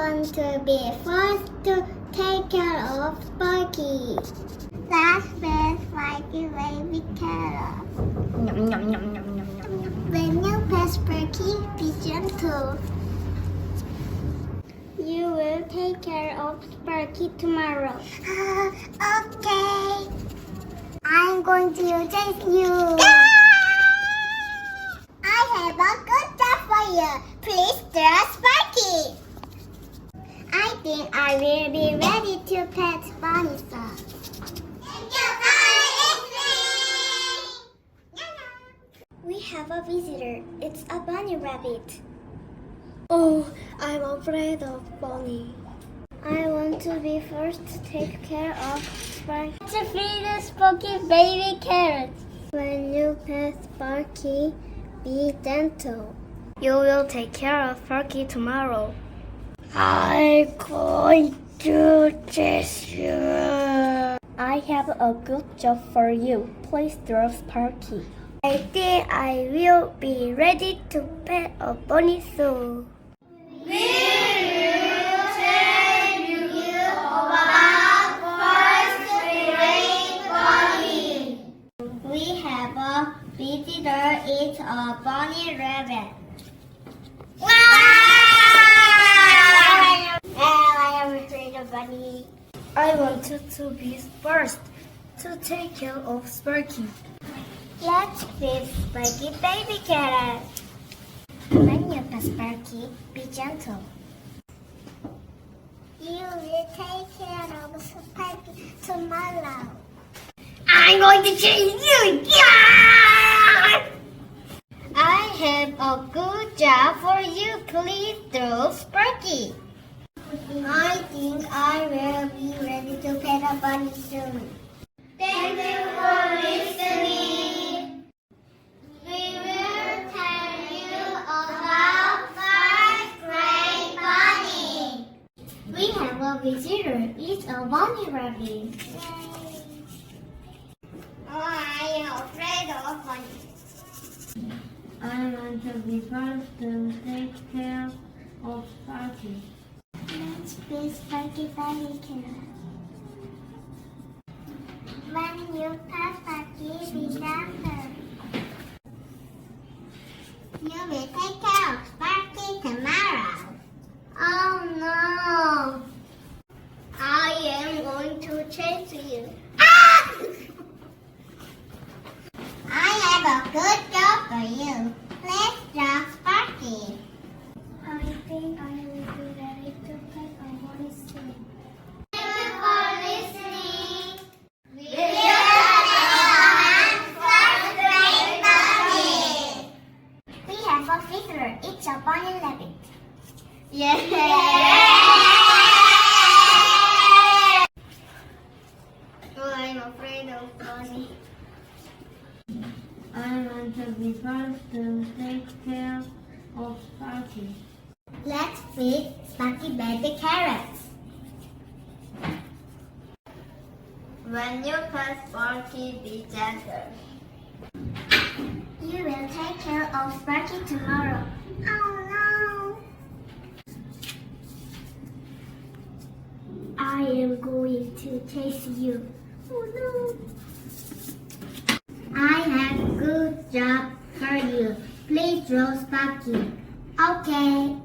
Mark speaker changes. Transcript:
Speaker 1: want to be first to take care of Sparky. Let's feed Sparky baby carrot. When you pet Sparky, be gentle. You will take care of Sparky tomorrow. Okay. I'm going to chase you. I have a good job for you. Please draw Sparky. I think I will be ready to pet Bunny soon. Thank you for listening. We have a visitor. It's a bunny rabbit. Oh, I'm afraid of Bunny. I want to be first to take care of Sparky. To feed the Sparky baby carrots. When you pet Sparky, be gentle. You will take care of Sparky tomorrow. I'm going to chase you. I have a good job for you. Please draw Sparky. I think I will be ready to pet a bunny soon. We will tell you about first grade bunny. We have a visitor. It's a bunny rabbit. Wow! I am afraid of bunny. I wanted to be first to take care of Sparky. Let's feed Sparky baby carrot. When you pet Sparky, be gentle. You will take care of Sparky tomorrow. I'm going to chase you! Yeah! I have a good job for you. Please draw Sparky. I think I will be ready to pet a bunny soon. Thank you for listening. We will tell you about first grade bunny. We have a visitor. It's a bunny rabbit. Oh, I am afraid of bunny.
Speaker 2: I want to be first to take care of Sparky.
Speaker 1: Let's be Sparky baby carrot. When you pet Sparky, be gentle. You will take care of Sparky tomorrow. Oh no! I am going to chase you. Ah! I have a good job for you. Let's draw Sparky. I think I will be ready to pet a bunny soon. Thank you for listening. We will have first grade bunny. We have a visitor. It's a bunny rabbit. Yeah. Oh, I'm afraid of bunny.
Speaker 2: I want to be first to take care of Sparky.
Speaker 1: Let's feed Sparky baby carrots.
Speaker 2: When you pet Sparky, be gentle.
Speaker 1: You will take care of Sparky tomorrow. Oh no! I am going to chase you. Oh no! I have a good job for you. Please draw Sparky. Okay.